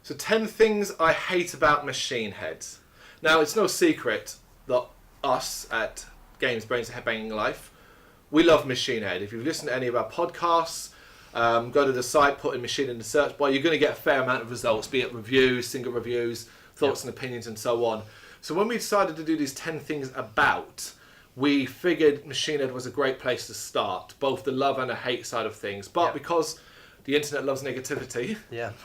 So 10 things I hate about machine heads. Now, it's no secret that us at Brrraaains A Head-Banging Life, we love machine head. If you've listened to any of our podcasts, go to the site, put in machine in the search bar, you're going to get a fair amount of results, be it reviews, single reviews, thoughts and opinions, and so on. So when we decided to do these 10 things about, we figured machine head was a great place to start, both the love and the hate side of things. But because the internet loves negativity,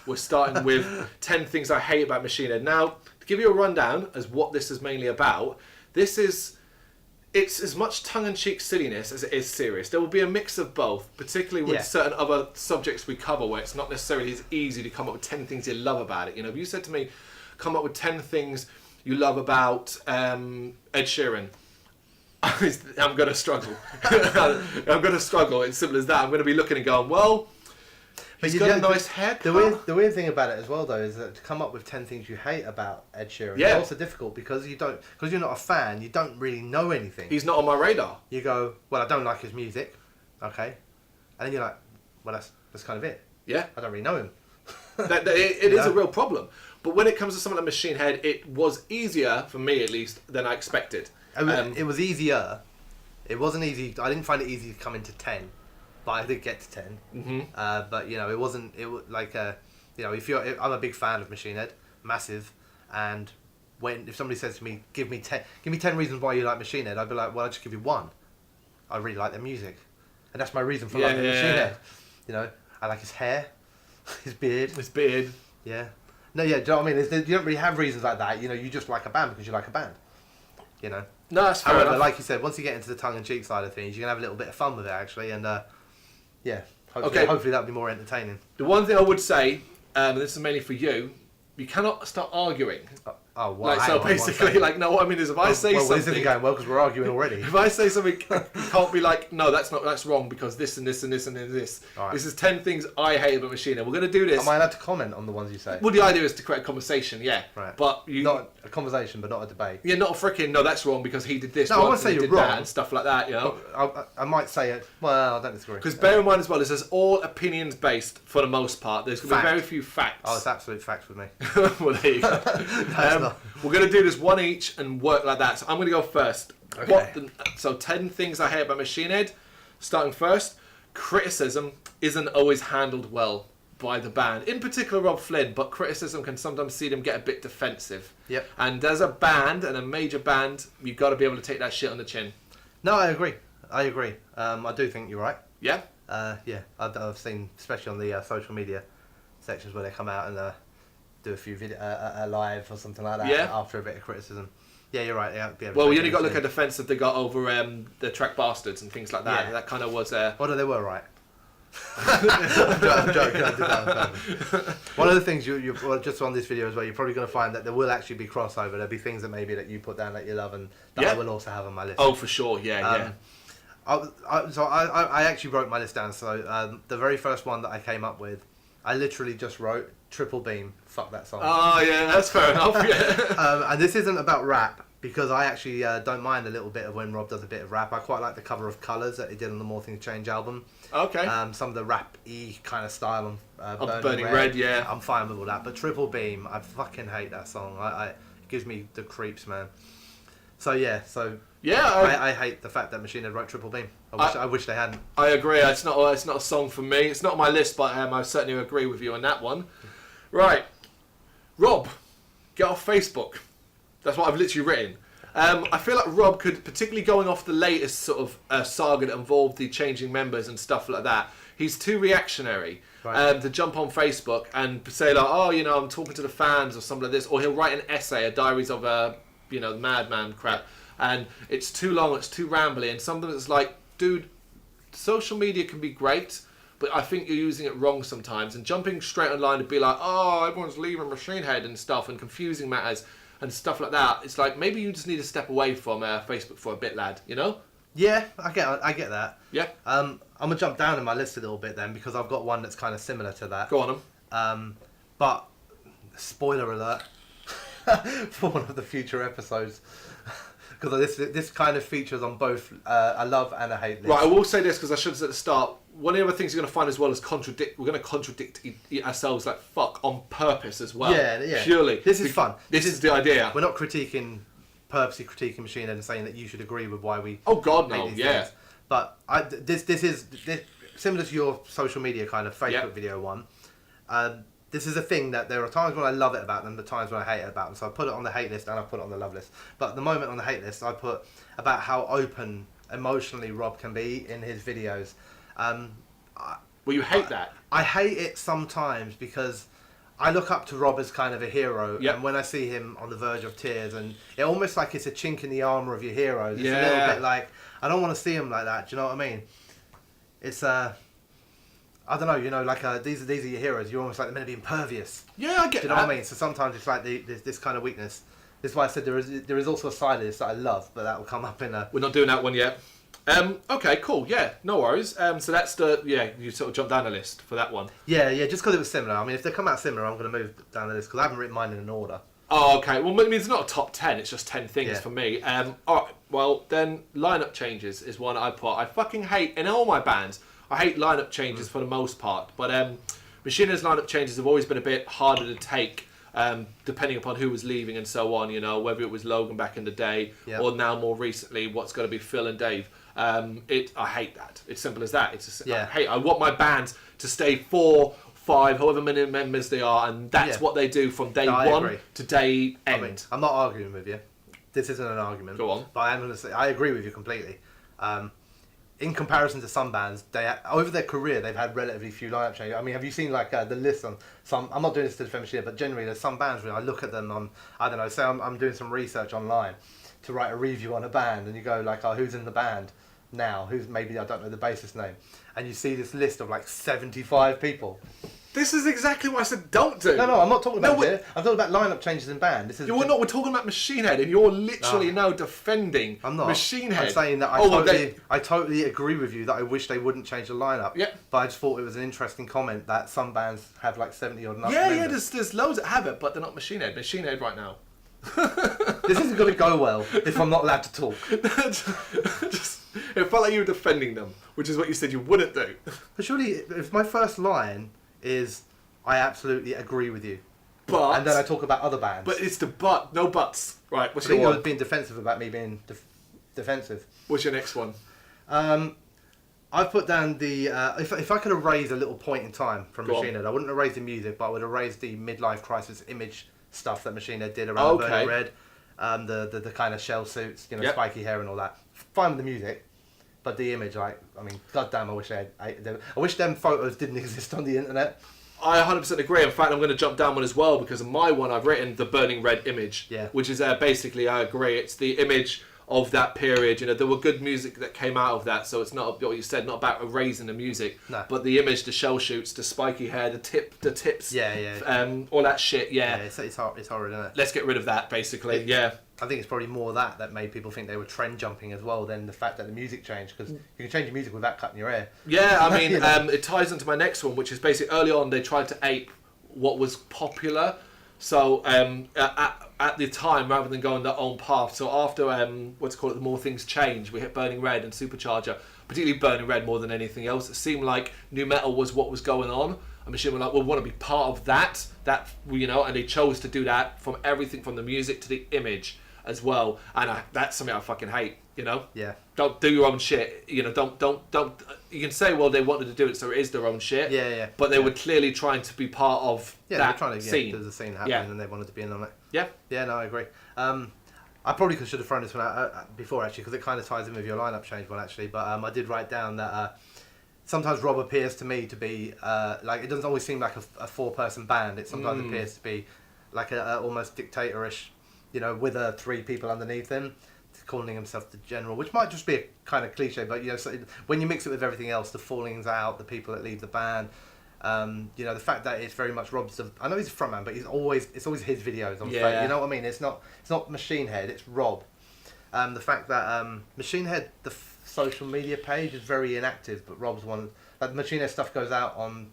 we're starting with 10 things I hate about machine head. Now, to give you a rundown as what this is mainly about, it's as much tongue-in-cheek silliness as it is serious. There will be a mix of both, particularly with certain other subjects we cover where it's not necessarily as easy to come up with 10 things you love about it. You know, if you said to me, come up with 10 things you love about Ed Sheeran, I'm going to struggle. I'm going to struggle. It's simple as that. I'm going to be looking and going, well, he's got a nice haircut. The weird thing about it as well, though, is that to come up with 10 things you hate about Ed Sheeran is also difficult because you're not a fan. You don't really know anything. He's not on my radar. You go, well, I don't like his music, okay, and then you're like, well, that's kind of it. Yeah, I don't really know him. It is a real problem. But when it comes to something like Machine Head, it was easier for me, at least, than I expected. It was easier. It wasn't easy. I didn't find it easy to come into 10. But I did get to 10. Mm-hmm. But you know, it wasn't. It was like you know, I'm a big fan of Machine Head, massive. And if somebody says to me, give me 10 reasons why you like Machine Head, I'd be like, well, I'll just give you one. I really like their music, and that's my reason for liking Machine Head. You know, I like his hair, his beard. Yeah. No, yeah. Do you know what I mean? You don't really have reasons like that. You know, you just like a band because you like a band. You know. No, that's fair enough. Like you said, once you get into the tongue-in-cheek side of things, you can have a little bit of fun with it actually, and hopefully that'll be more entertaining. The one thing I would say, and this is mainly for you, you cannot start arguing. Oh, well, like, so basically, like, no, what I mean is if I say something... Well, this isn't going well because we're arguing already. If I say something, you can't be like, no, that's wrong because this and this and this and this. Right. This is 10 things I hate about Machine Head. We're going to do this. Am I allowed to comment on the ones you say? Well, the idea is to create a conversation, Right. But not a conversation, but not a debate. Yeah, not a freaking, no, that's wrong because he did this. No, I won't say you're wrong. And stuff like that, you know. I might say it. Well, I don't disagree. Because bear in mind as well, this is all opinions based for the most part. There's going to be very few facts. Oh, it's absolute facts with me. Well, there you go. We're going to do this one each and work like that. So I'm going to go first. Okay. So 10 things I hate about Machine Head. Starting first, criticism isn't always handled well by the band. In particular, Rob Flynn, but criticism can sometimes see them get a bit defensive. Yep. And as a band, and a major band, you've got to be able to take that shit on the chin. No, I agree. I do think you're right. Yeah? Yeah. I've seen, especially on the social media sections where they come out and do a few a live or something like that after a bit of criticism. Yeah, you're right. Yeah, well, you only got to look at the defensive they got over the track Bastards and things like that. Yeah. That kind of was... Well, they were right. I'm joking. I did that. One of the things you just on this video as well, you're probably going to find that there will actually be crossover. There'll be things that maybe that you put down that you love and that I will also have on my list. Oh, for sure. Yeah. So I actually wrote my list down. So the very first one that I came up with, I literally just wrote Triple Beam. Fuck that song. Oh yeah, that's fair enough. Yeah. And this isn't about rap because I actually don't mind a little bit of when Rob does a bit of rap. I quite like the cover of Colours that he did on the More Things Change album. Okay. Some of the rap-y kind of style on Burning Red, yeah. I'm fine with all that. But Triple Beam, I fucking hate that song. It gives me the creeps, man. So yeah, I hate the fact that Machine Head wrote Triple Beam. I wish they hadn't. I agree. It's not a song for me. It's not on my list, but I certainly agree with you on that one. Right, Rob, get off Facebook. That's what I've literally written. I feel like Rob could, particularly going off the latest sort of saga that involved the changing members and stuff like that, he's too reactionary to jump on Facebook and say like, oh, you know, I'm talking to the fans or something like this, or he'll write an essay, a diaries of madman crap, and it's too long, it's too rambly, and something that's like, dude, social media can be great, but I think you're using it wrong sometimes, and jumping straight online to be like, oh, everyone's leaving Machine Head and stuff, and confusing matters and stuff like that. It's like, maybe you just need to step away from Facebook for a bit, lad, you know? Yeah, I get that. Yeah. I'm going to jump down in my list a little bit then, because I've got one that's kind of similar to that. Go on them. But, spoiler alert, for one of the future episodes, because this kind of features on both a love and a hate list. Right, I will say this because I should have said at the start. One of the other things you're going to find as well is we're going to contradict ourselves like fuck on purpose as well. Yeah. Purely. This is fun. This is the idea. We're not purposely critiquing Machine Head and saying that you should agree with why we. Oh God, make no. these Yeah. things. But this is similar to your social media kind of Facebook video one. This is a thing that there are times when I love it about them, the times when I hate it about them. So I put it on the hate list and I put it on the love list. But at the moment on the hate list, I put about how open emotionally Rob can be in his videos. Well, you hate that. I hate it sometimes because I look up to Rob as kind of a hero, and when I see him on the verge of tears, and it almost like it's a chink in the armour of your heroes. It's a little bit like, I don't want to see him like that. Do you know what I mean? It's I don't know. You know, like these are your heroes. You're almost like they're meant to be impervious. Yeah, I get Do you know what I mean? So sometimes it's like this kind of weakness. This is why I said there is also a side of this that I love, but that will come up in a. We're not doing that one yet. Okay, cool. Yeah, no worries. So that's you sort of jump down the list for that one. Yeah, just because it was similar. I mean, if they come out similar, I'm going to move down the list because I haven't written mine in an order. Oh, okay. Well, I mean, it's not a top 10. It's just 10 things for me. All right. Well, then lineup changes is one I put. I fucking hate in all my bands. I hate lineup changes for the most part. But Machine Head's lineup changes have always been a bit harder to take. Depending upon who was leaving and so on, you know, whether it was Logan back in the day or now more recently, what's going to be Phil and Dave. I hate that. It's simple as that. I want my band to stay 4, 5, however many members they are, and that's what they do from day one to day end. I mean, I'm not arguing with you. This isn't an argument. Go on. But I am going to say I agree with you completely. In comparison to some bands, over their career they've had relatively few lineup changes. I mean, have you seen like the list on some? I'm not doing this to defend Machine Head, but generally there's some bands where I look at them on, I don't know, say I'm doing some research online to write a review on a band, and you go like, oh, who's in the band now? Who's maybe I don't know the bassist name, and you see this list of like 75 people. This is exactly what I said don't do. No, I'm not talking about it. I'm talking about lineup changes in band. We're talking about Machine Head, and you're literally now defending Machine Head. I'm saying that I totally agree with you that I wish they wouldn't change the lineup. Yeah. But I just thought it was an interesting comment that some bands have like 70 odd numbers. Yeah, there's loads that have it, but they're not Machine Head. Machine Head right now. This isn't going to go well if I'm not allowed to talk. It felt like you were defending them, which is what you said you wouldn't do. But surely, if my first line is, I absolutely agree with you. But... And then I talk about other bands. But it's the but, no buts. Right, what's your one? You're being defensive about me being defensive. What's your next one? I've put down the... if I could erase a little point in time from Machine Head, I wouldn't erase the music, but I would erase the midlife crisis image stuff that Machine Head did around Burning Red. The kind of shell suits, you know, spiky hair and all that. Fine with the music. But the image, I mean, goddamn, I wish them photos didn't exist on the internet. I 100% agree. In fact, I'm going to jump down one as well because of my one. I've written the Burning Red image, which is basically, I agree, it's the image of that period. You know, there were good music that came out of that, so it's not what you said, not about erasing the music, but the image, the shell shoots, the spiky hair, the tips, all that shit. Yeah, it's horrid, isn't it? Let's get rid of that, basically. I think it's probably more that made people think they were trend jumping as well than the fact that the music changed, because you can change your music without cutting your hair. Yeah, I mean, it ties into my next one, which is basically early on they tried to ape what was popular. So at the time, rather than going their own path, so after the More Things Change, we hit Burning Red and Supercharger, particularly Burning Red more than anything else. It seemed like nu metal was what was going on. And Machine were like, we want to be part of that, you know, and they chose to do that from everything from the music to the image as well. And that's something I fucking hate, you know. Yeah. Don't do your own shit, you know. Don't. You can say, well, they wanted to do it, so it is their own shit. Yeah. But they were clearly trying to be part of that trying to, scene. There's a scene happening, and they wanted to be in on it. Yeah. Yeah, no, I agree. I probably should have thrown this one out before actually, because it kind of ties in with your lineup change one actually. But I did write down that sometimes Rob appears to me to be like, it doesn't always seem like a 4-person band. It sometimes appears to be like a almost dictatorish, you know, with 3 people underneath him, calling himself the general, which might just be a kind of cliche, but you know, so when you mix it with everything else, the fallings out, the people that leave the band, you know, the fact that it's very much Rob's. I know he's a frontman, but it's always his videos on Facebook. You know what I mean? It's not Machine Head, it's Rob. The fact that Machine Head, the social media page is very inactive, but Rob's one. Like Machine Head stuff goes out on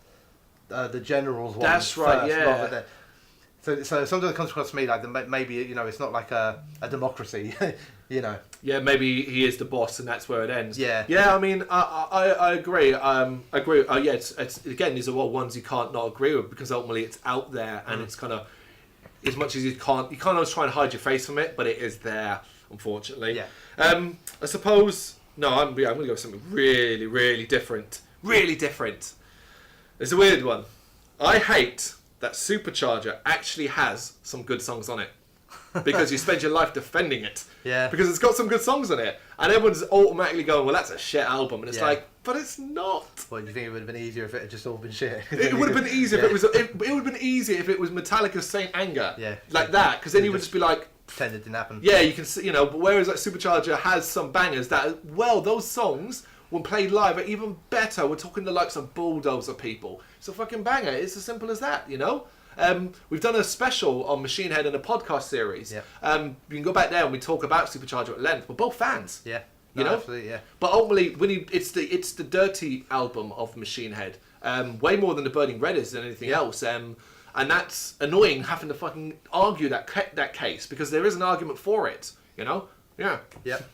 the General's one. That's right. So sometimes it comes across to me like maybe, you know, it's not like a democracy. You know. Yeah, maybe he is the boss, and that's where it ends. Yeah. Yeah, I mean, I agree. I agree. Yeah, it's again, these are all ones you can't not agree with because ultimately it's out there, and it's kind of as much as you can't always try and hide your face from it, but it is there, unfortunately. Yeah. I suppose. No, I'm going to go with something really, really different. Really different. It's a weird one. I hate that Supercharger actually has some good songs on it. Because you spend your life defending it. Yeah. Because it's got some good songs on it. And everyone's automatically going, well, that's a shit album. And it's like, but it's not. Well, do you think it would have been easier if it had just all been shit? It would have been easier if it was. It would have been easier if it was Metallica's Saint Anger. Yeah. Like that. Because then you would just be like, pretend it didn't happen. yeah, you can see, you know, but whereas like Supercharger has some bangers that, well, those songs, when played live, are even better. We're talking the likes of Bulldozer people. It's a fucking banger. It's as simple as that, you know? We've done a special on Machine Head in a podcast series. Yeah. You can go back there and we talk about Supercharger at length. We're both fans. Yeah. You know? Absolutely, yeah. But ultimately, it's the dirty album of Machine Head. Way more than the Burning Red is than anything else. And that's annoying having to fucking argue that case because there is an argument for it, you know? Yeah. Yep.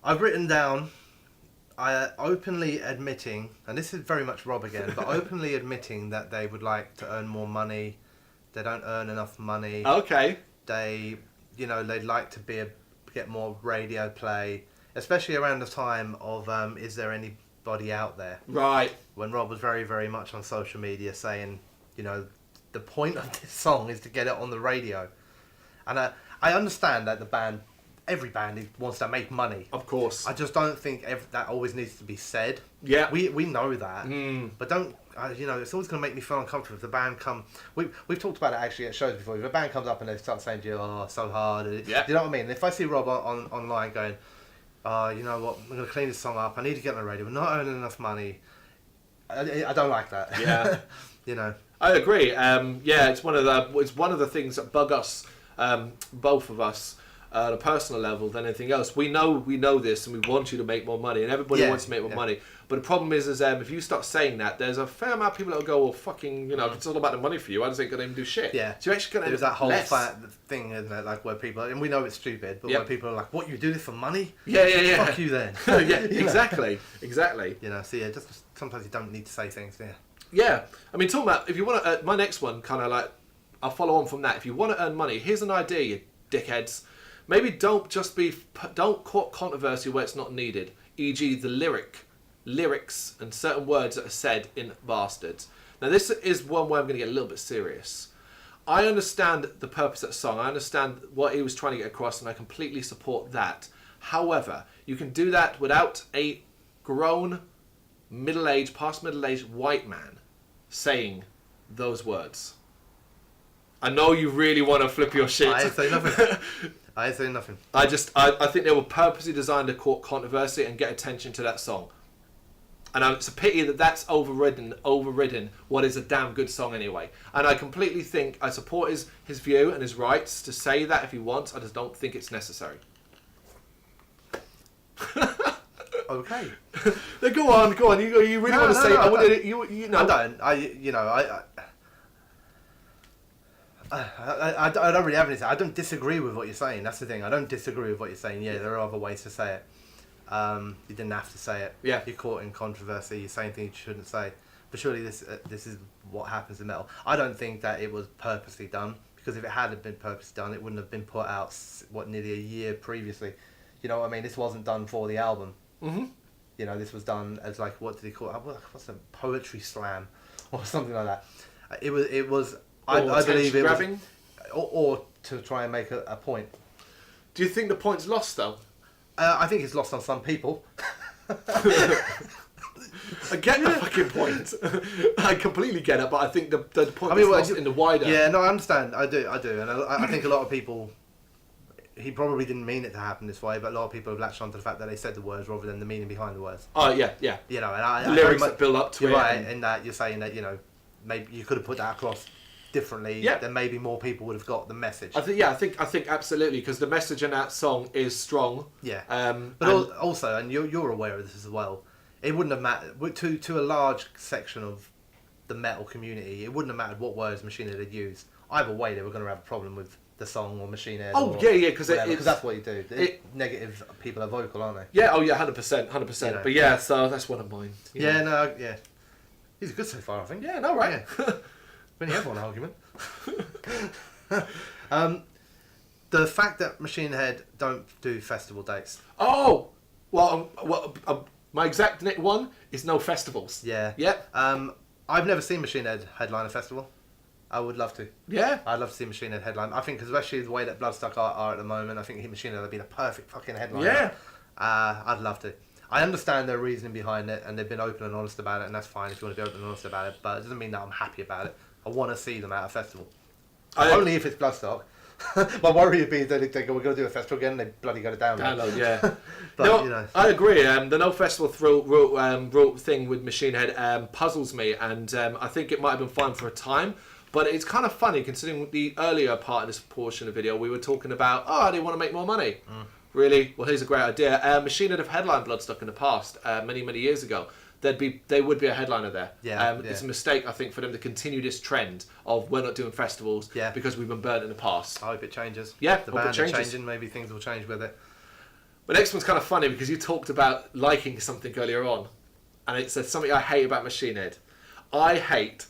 I've written down, openly admitting, and this is very much Rob again, but openly admitting that they would like to earn more money. They don't earn enough money. Okay. They'd like to get more radio play, especially around the time of Is There Anybody Out There? Right. When Rob was very, very much on social media saying, you know, the point of this song is to get it on the radio. And I understand that every band wants to make money. Of course. I just don't think that always needs to be said. Yeah. We know that. But don't, it's always going to make me feel uncomfortable if the band come... We've talked about it actually at shows before. If a band comes up and they start saying to you, oh, so hard. Yeah. Do you know what I mean? If I see Rob online going, you know what, I'm going to clean this song up. I need to get on the radio. We're not earning enough money. I don't like that. Yeah. You know. I agree. It's one of the things that bug us, both of us, at a personal level than anything else. We know this, and we want you to make more money, and everybody wants to make more money. But the problem is if you start saying that, there's a fair amount of people that will go, well, fucking, you know, if it's all about the money for you, I just ain't gonna even do shit. Yeah. So you're actually gonna. There's that whole less. thing, isn't it? Like where people, and we know it's stupid, but where people are like, "What, you do this for money? Yeah. Fuck you then." Yeah, exactly. You know, so yeah, just sometimes you don't need to say things. Yeah. Yeah, I mean, talking about if you want to, my next one kind of like, I'll follow on from that. If you want to earn money, here's an idea, you dickheads. Maybe don't court controversy where it's not needed. E.g., the lyrics, and certain words that are said in Bastards. Now, this is one where I'm going to get a little bit serious. I understand the purpose of that song. I understand what he was trying to get across, and I completely support that. However, you can do that without a grown, past middle-aged white man saying those words. I know you really want to flip your shit. I say nothing. I say nothing. I think they were purposely designed to court controversy and get attention to that song. And it's a pity that that's overridden what is a damn good song anyway. And I completely think I support his view and his rights to say that if he wants. I just don't think it's necessary. Okay. Go on. You really want to say? I wanted you know. I don't. I don't really have anything. I don't disagree with what you're saying. That's the thing. I don't disagree with what you're saying. Yeah, there are other ways to say it. You didn't have to say it. Yeah. You're caught in controversy. You're saying things you shouldn't say. But surely this is what happens in metal. I don't think that it was purposely done, because if it had been purposely done, it wouldn't have been put out nearly a year previously. You know what I mean? This wasn't done for the album. Mm-hmm. You know, this was done as like, what did he call it? What's a poetry slam or something like that? It was. I believe it grabbing? was, or to try and make a point. Do you think the point's lost though? I think it's lost on some people. I get the fucking point. I completely get it, but I think the point is lost in the wider. Yeah, no, I understand. I do, and I think a lot of people. He probably didn't mean it to happen this way, but a lot of people have latched onto the fact that they said the words rather than the meaning behind the words. Oh yeah. You know, and the lyrics that build up to you're it. Right, in that you're saying that, you know, maybe you could have put that across differently. Yeah. Then maybe more people would have got the message. I think absolutely, because the message in that song is strong. Yeah. But also, and you're aware of this as well, it wouldn't have mattered to a large section of the metal community. It wouldn't have mattered what words Machine Head had used. Either way, they were going to have a problem with the song or Machine Head. Oh, or yeah, because that's what you do. Negative people are vocal, aren't they? Yeah, oh yeah, 100%, 100%. You know. But yeah, so that's one of mine. Yeah. He's good so far, I think. Yeah, no, right. Yeah. We only have one argument. The fact that Machine Head don't do festival dates. Oh, well, my exact one is no festivals. Yeah. Yeah. I've never seen Machine Head headline a festival. I would love to. Yeah. I'd love to see Machine Head headline. I think, especially the way that Bloodstock are at the moment, I think Machine Head would be the perfect fucking headline. Yeah. I'd love to. I understand their reasoning behind it, and they've been open and honest about it, and that's fine if you want to be open and honest about it, but it doesn't mean that I'm happy about it. I want to see them at a festival. Only if it's Bloodstock. My worry would be that they go, we're going to do a festival again, and they bloody go to download. Yeah. But, no, I agree. The no festival rule thing with Machine Head puzzles me, and I think it might have been fine for a time, but it's kind of funny considering the earlier part of this portion of the video we were talking about, they want to make more money. Really? Well, here's a great idea. Machine Head have headlined Bloodstock in the past, many years ago. They would be a headliner there. It's a mistake, I think, for them to continue this trend of we're not doing festivals because we've been burnt in the past. I hope it changes. Yeah, the band are changing. Maybe things will change with it. But next one's kind of funny because you talked about liking something earlier on, and it's something I hate about Machine Head. I hate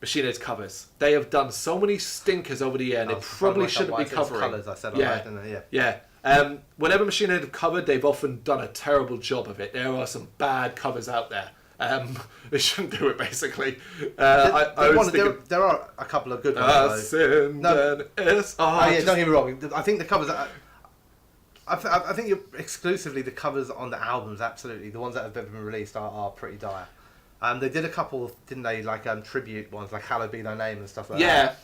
Machine Head's covers. They have done so many stinkers over the year, and they probably shouldn't be covering. Colours, I said, yeah. Whenever Machine Head have covered, they've often done a terrible job of it. There are some bad covers out there. They shouldn't do it, basically. There are a couple of good ones. Don't get me wrong. I think the covers I think exclusively the covers on the albums, absolutely. The ones that have ever been released are pretty dire. They did a couple, didn't they, like tribute ones, like Hallowed Be Thy Name and stuff like that. Yeah.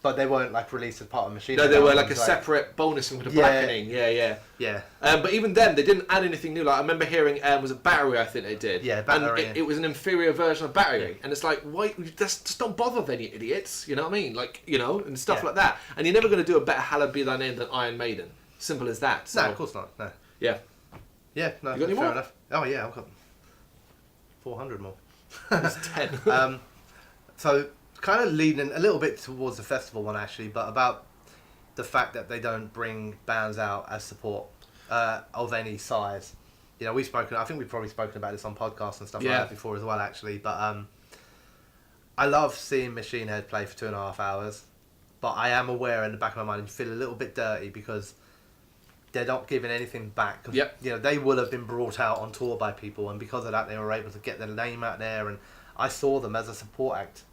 But they weren't like released as part of Machine Head. No, they were like a separate bonus with the blackening. Yeah. But even then, they didn't add anything new. Like I remember hearing, was it Battery? I think they did. Yeah, Battery. And it was an inferior version of Battery, and it's like, why? Just don't bother then, you idiots. You know what I mean? Like, and stuff like that. And you're never going to do a better Hallowed Be Thy Name than Iron Maiden. Simple as that. So. No, of course not. No. Yeah. Yeah. No. You got any fair more? Enough. Oh yeah, I've got 400 more. It's 10. So. Kind of leading a little bit towards the festival one actually, but about the fact that they don't bring bands out as support of any size. I think we've probably spoken about this on podcasts and stuff like that before as well actually, but I love seeing Machine Head play for 2.5 hours, but I am aware in the back of my mind you feel a little bit dirty because they're not giving anything back. They would have been brought out on tour by people, and because of that they were able to get their name out there, and I saw them as a support act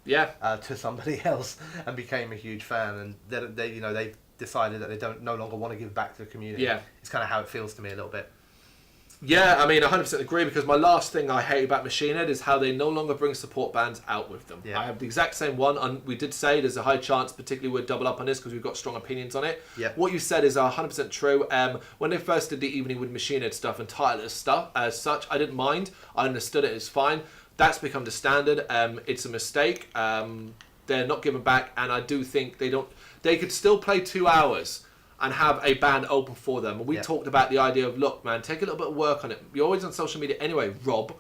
to somebody else and became a huge fan, and they decided that they no longer want to give back to the community. It's kind of how it feels to me a little bit. Yeah, I mean, 100% agree, because my last thing I hate about Machine Head is how they no longer bring support bands out with them. I have the exact same one, and we did say there's a high chance, particularly we'd double up on this because we've got strong opinions on it. What you said is 100% true. When they first did the Evening with Machine Head stuff and Tireless stuff as such, I didn't mind. I understood it as fine. That's become the standard. It's a mistake. They're not giving back, and I do think they could still play 2 hours and have a band open for them. And we talked about the idea of, look, man, take a little bit of work on it. You're always on social media anyway, Rob.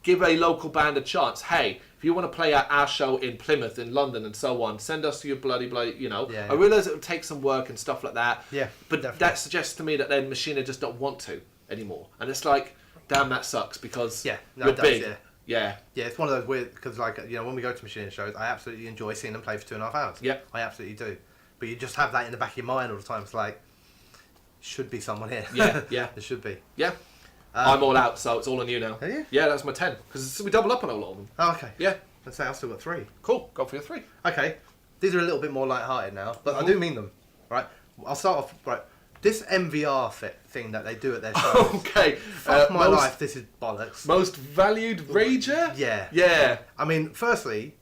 Give a local band a chance. Hey, if you want to play at our show in Plymouth, in London, and so on, send us your bloody, I realise it would take some work and stuff like that. But definitely. That suggests to me that then Machine just don't want to anymore. And it's like, damn, that sucks, because you're big. Yeah, it's one of those weird, because when we go to Machine shows, I absolutely enjoy seeing them play for 2.5 hours. I absolutely do. But you just have that in the back of your mind all the time. It's like, should be someone here. There should be. I'm all out, so it's all on you now. Are you? Yeah, that's my 10, because we double up on a lot of them. Oh, okay. Yeah. Let's say I've still got 3. Cool, go for your 3. Okay, these are a little bit more light-hearted now, but I do mean them. Right, I'll start off. Right, this MVR thing that they do at their shows. Okay. Fuck my life, this is bollocks. Most valued rager? Yeah. I mean, firstly,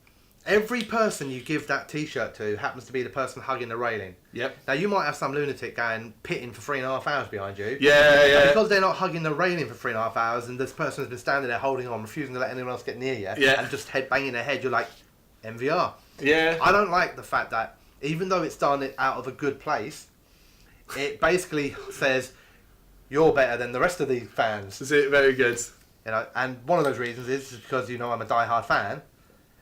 every person you give that T-shirt to happens to be the person hugging the railing. Now, you might have some lunatic going pitting for 3.5 hours behind you. Yeah. Because they're not hugging the railing for 3.5 hours, and this person has been standing there holding on, refusing to let anyone else get near you, and just banging their head, you're like, MVR. I don't like the fact that, even though it's done it out of a good place, it basically says you're better than the rest of the fans. Is it very good? And one of those reasons is because I'm a die-hard fan,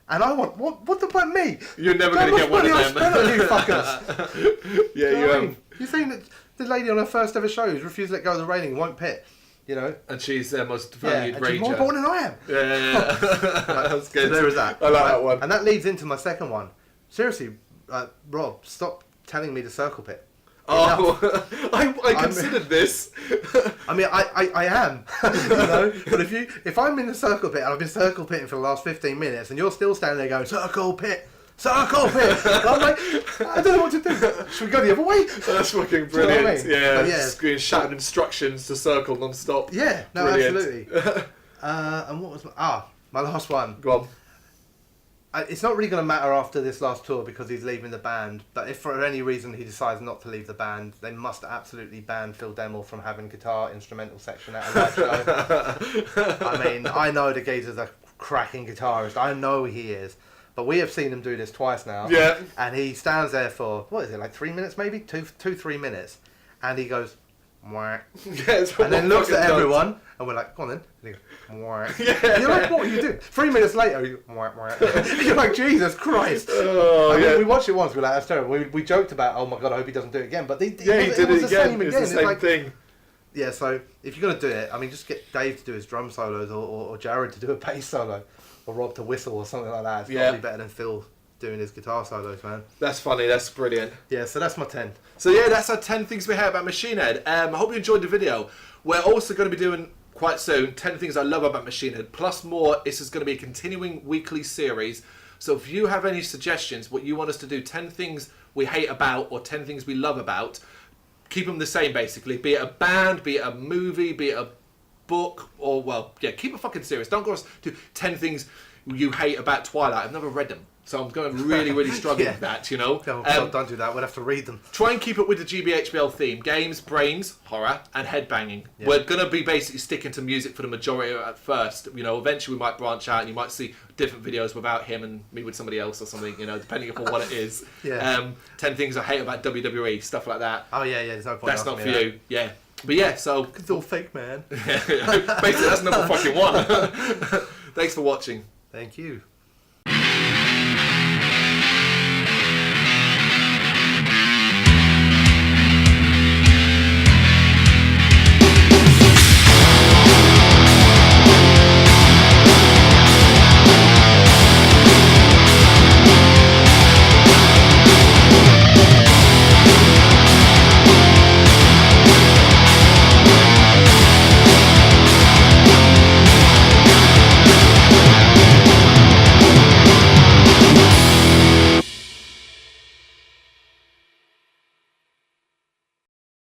And I want, what about me? You're never going to get one of them. Spent on you fuckers. Yeah, you know what I mean? You're saying that the lady on her first ever show who's refused to let go of the railing won't pit, you know? And she's their most valued and ranger. she's more important than I am. Yeah. That's good. So there is that. I like that one. And that leads into my second one. Seriously, Rob, stop telling me to circle pit. Oh, I considered this. I mean, I am, you know. But if I'm in the circle pit and I've been circle pitting for the last 15 minutes, and you're still standing there going circle pit, I'm like, I don't know what to do. Should we go the other way? That's fucking brilliant. Do you know what I mean? Yeah, yeah. Screen shouting instructions to circle non-stop. Yeah, no, Brilliant. absolutely. And what was my last one? Go on. It's not really going to matter after this last tour because he's leaving the band, but if for any reason he decides not to leave the band, they must absolutely ban Phil Demmel from having guitar instrumental section at a live show. I mean, I know the geezer's a cracking guitarist, I know he is, but we have seen him do this twice now. Yeah. And he stands there for, what is it, like 3 minutes maybe? 3 minutes. And he goes, whack. Yeah, and then looks at everyone, and we're like, go on then. And he goes, whack. Yeah. You're like, what are you doing? 3 minutes later, you're like, Jesus Christ. Oh, I mean, yeah. we watched it once, we're like, that's terrible. We joked about, oh my God, I hope he doesn't do it again. But he did it again. It's the same thing. Yeah, so if you're going to do it, I mean, just get Dave to do his drum solos, or Jared to do a bass solo, or Rob to whistle or something like that. It's probably better than Phil doing his guitar solos, man. That's funny, that's brilliant. Yeah, so that's my 10. So yeah, that's our 10 things we hate about Machine Head. I hope you enjoyed the video. We're also going to be doing, quite soon, 10 things I love about Machine Head, plus more. This is going to be a continuing weekly series. So if you have any suggestions, what you want us to do, 10 things we hate about, or 10 things we love about, keep them the same basically. Be it a band, be it a movie, be it a book, or, well, yeah, keep it fucking serious. Don't go to 10 things you hate about Twilight. I've never read them. So I'm going to really struggle with that, you know. Don't do that. We'll have to read them. Try and keep it with the GBHBL theme. Games, brains, horror, and headbanging. Yeah. We're going to be basically sticking to music for the majority at first. You know, eventually we might branch out and you might see different videos without him and me with somebody else or something, you know, depending upon what it is. 10 things I hate about WWE, stuff like that. Oh, yeah, there's no point. That's not for you. Yeah. But yeah, so... It's all fake, man. Basically, that's number fucking one. Thanks for watching. Thank you.